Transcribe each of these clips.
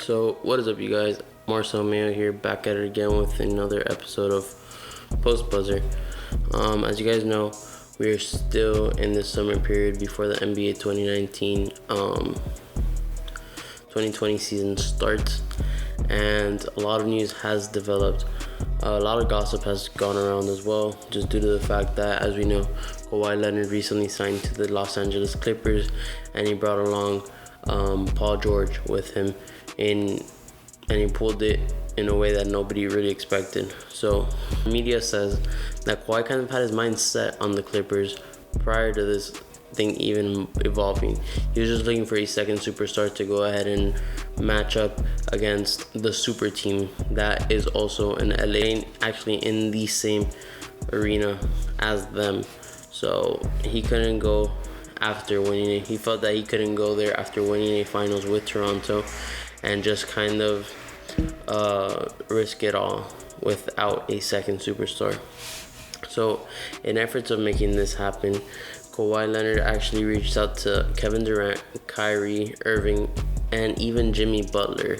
So what is up, you guys? Marcel Mayo here, back at it again with another episode of Post Buzzer. As you guys know, we are still in the summer period before the NBA 2019-2020 season starts, and a lot of news has developed. A lot of gossip has gone around as well, just due to the fact that, as we know, Kawhi Leonard recently signed to the Los Angeles Clippers, and he brought along Paul George with him, and he pulled it in a way that nobody really expected. So media says that Kawhi kind of had his mind set on the Clippers prior to this thing even evolving. He was just looking for a second superstar to go ahead and match up against the super team that is also in LA, actually in the same arena as them. So he couldn't go after winning it. He felt that he couldn't go there after winning a finals with Toronto and just kind of risk it all without a second superstar. So in efforts of making this happen, Kawhi Leonard actually reached out to Kevin Durant, Kyrie Irving, and even Jimmy Butler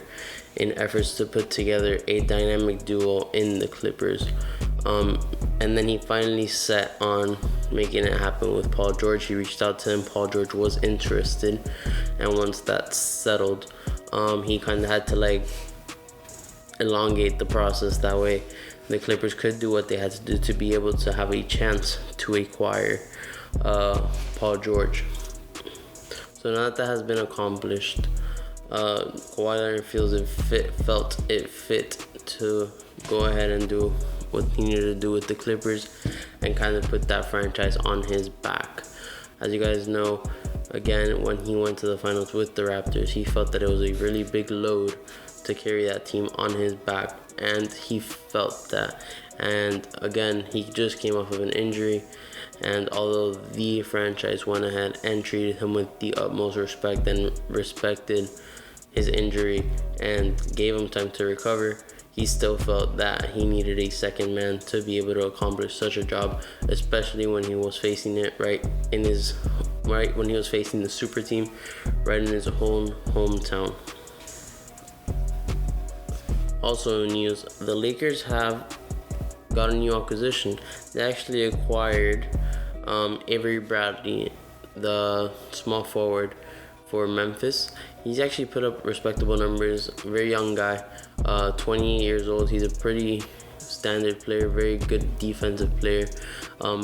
in efforts to put together a dynamic duo in the Clippers. And then he finally set on making it happen with Paul George. He reached out to him. Paul George was interested, and once that settled, he kind of had to elongate the process. That way the Clippers could do what they had to do to be able to have a chance to acquire Paul George. So now that has been accomplished, Kawhi Leonard felt it fit to go ahead and do what he needed to do with the Clippers and kind of put that franchise on his back. As you guys know, again, when he went to the finals with the Raptors, he felt that it was a really big load to carry that team on his back, and he felt that. And again, he just came off of an injury, and although the franchise went ahead and treated him with the utmost respect and respected his injury and gave him time to recover, he still felt that he needed a second man to be able to accomplish such a job, especially when he was facing it when he was facing the super team right in his own hometown. Also in news, the Lakers have got a new acquisition. They actually acquired Avery Bradley, the small forward for Memphis. He's actually put up respectable numbers. Very young guy, 28 years old. He's a pretty standard player, very good defensive player.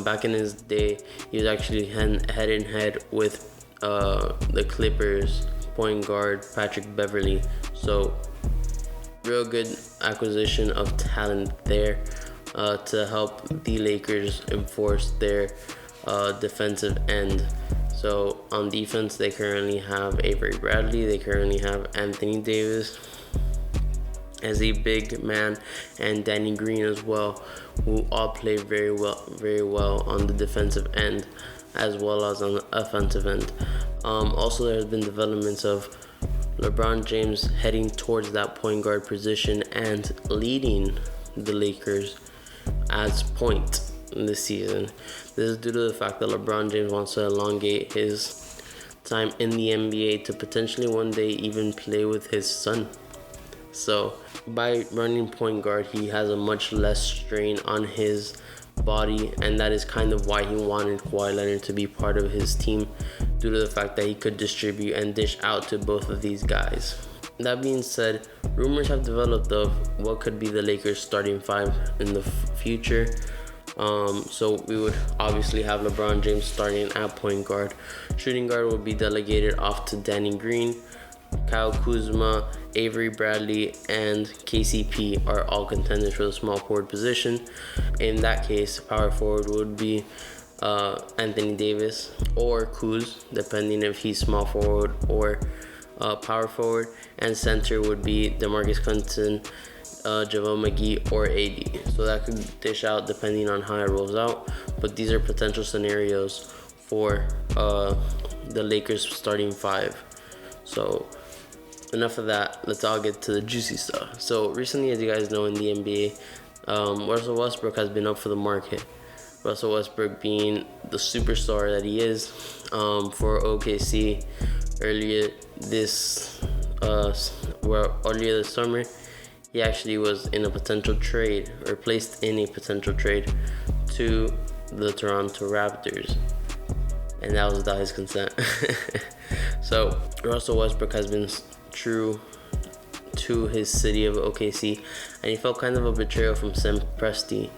Back in his day, he was actually head in head with the Clippers point guard Patrick Beverley. So real good acquisition of talent there to help the Lakers enforce their defensive end. So on defense, they currently have Avery Bradley, they currently have Anthony Davis as a big man, and Danny Green as well, who all play very well on the defensive end as well as on the offensive end. Also, there has been developments of LeBron James heading towards that point guard position and leading the Lakers as point this season. This is due to the fact that LeBron James wants to elongate his time in the NBA to potentially one day even play with his son. So by running point guard, he has a much less strain on his body, and that is kind of why he wanted Kawhi Leonard to be part of his team, due to the fact that he could distribute and dish out to both of these guys. That being said, rumors have developed of what could be the Lakers starting five in the future. So we would obviously have LeBron James starting at point guard. Shooting guard will be delegated off to Danny Green. Kyle Kuzma, Avery Bradley, and KCP are all contenders for the small forward position. In that case, power forward would be Anthony Davis or Kuz, depending if he's small forward or power forward. And center would be DeMarcus Cousins, JaVale McGee, or AD. So that could dish out depending on how it rolls out. But these are potential scenarios for the Lakers starting five. So enough of that. Let's all get to the juicy stuff. So recently, as you guys know, in the NBA, Russel Westbrook has been up for the market. Russel Westbrook being the superstar that he is for OKC. Earlier this where earlier this summer, he actually was in a potential trade, or placed in a potential trade to the Toronto Raptors, and that was without his consent. So Russell Westbrook has been true to his city of OKC, and he felt kind of a betrayal from Sam Presti,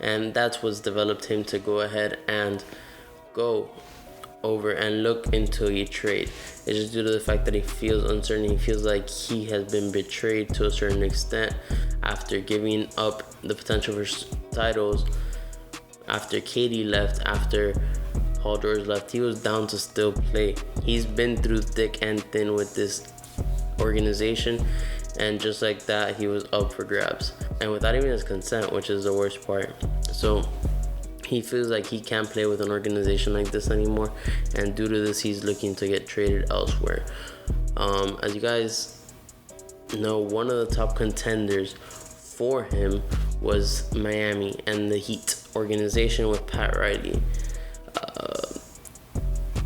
and that's what's developed him to go ahead and go over and look into a trade. It's just due to the fact that he feels uncertain. He feels like he has been betrayed to a certain extent after giving up the potential for titles. After KD left, after Paul George left, he was down to still play. He's been through thick and thin with this organization, and just like that, he was up for grabs, and without even his consent, which is the worst part. So he feels like he can't play with an organization like this anymore, and due to this, he's looking to get traded elsewhere. As you guys know, one of the top contenders for him was Miami and the Heat organization with Pat Riley.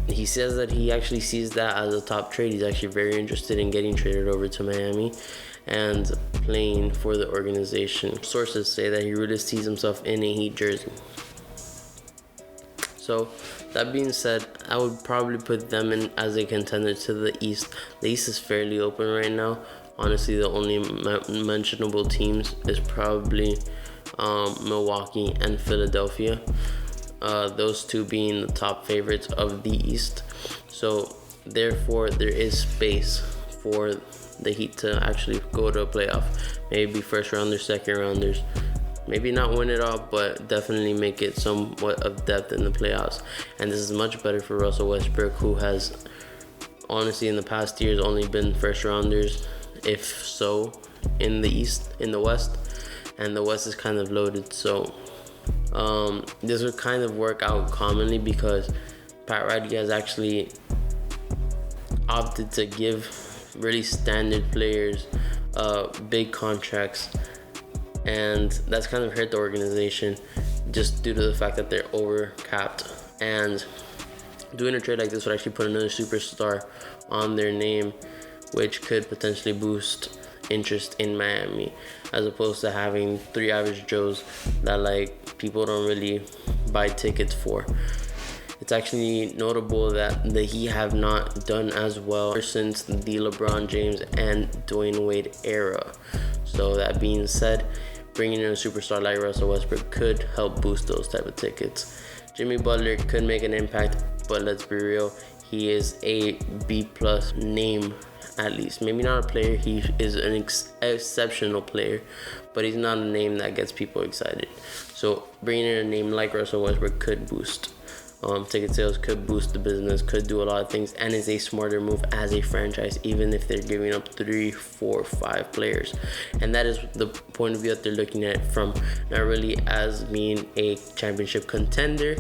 He says that he actually sees that as a top trade. He's actually very interested in getting traded over to Miami and playing for the organization. Sources say that he really sees himself in a Heat jersey. So that being said, I would probably put them in as a contender to the East. The East is fairly open right now. Honestly, the only mentionable teams is probably Milwaukee and Philadelphia. Those two being the top favorites of the East. So therefore, there is space for the Heat to actually go to a playoff. Maybe first rounders, second rounders. Maybe not win it all, but definitely make it somewhat of depth in the playoffs. And this is much better for Russell Westbrook, who has honestly in the past years only been first rounders, if so, in the West. And the West is kind of loaded, so this would kind of work out commonly because Pat Riley has actually opted to give really standard players big contracts, and that's kind of hurt the organization just due to the fact that they're over capped. And doing a trade like this would actually put another superstar on their name, which could potentially boost interest in Miami, as opposed to having three average Joes that like people don't really buy tickets for. It's actually notable that the Heat have not done as well since the LeBron James and Dwayne Wade era. So that being said, bringing in a superstar like Russell Westbrook could help boost those type of tickets. Jimmy Butler could make an impact, but let's be real, he is a B+ name. At least, maybe not a player. He is an exceptional player, but he's not a name that gets people excited. So bringing in a name like Russell Westbrook could boost ticket sales, could boost the business, could do a lot of things, and is a smarter move as a franchise, even if they're giving up 3, 4, 5 players. And that is the point of view that they're looking at, from not really as being a championship contender,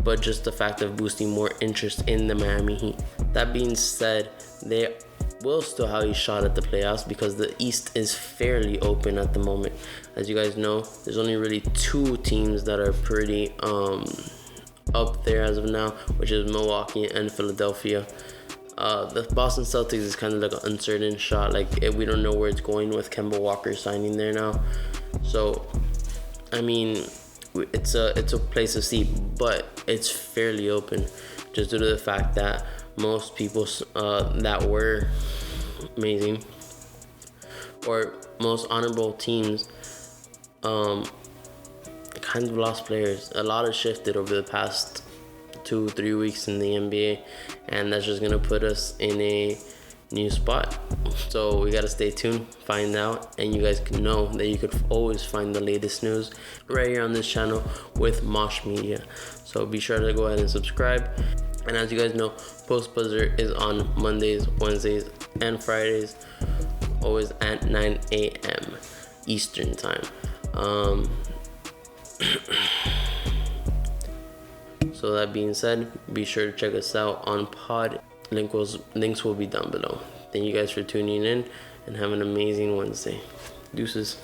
but just the fact of boosting more interest in the Miami Heat. That being said, they will still have a shot at the playoffs because the East is fairly open at the moment. As you guys know, there's only really 2 teams that are pretty up there as of now, which is Milwaukee and Philadelphia. The Boston Celtics is kind of like an uncertain shot. Like, we don't know where it's going with Kemba Walker signing there now. So, I mean, it's a place to see, but it's fairly open just due to the fact that most people that were amazing, or most honorable teams, kind of lost players. A lot has shifted over the past 2-3 weeks in the NBA, and that's just gonna put us in a new spot. So we gotta stay tuned, find out, and you guys can know that you could always find the latest news right here on this channel with Mache Media. So be sure to go ahead and subscribe. And as you guys know, Post Buzzer is on Mondays, Wednesdays, and Fridays, always at 9 a.m. Eastern time. So that being said, be sure to check us out on Pod. Links will be down below. Thank you guys for tuning in, and have an amazing Wednesday. Deuces.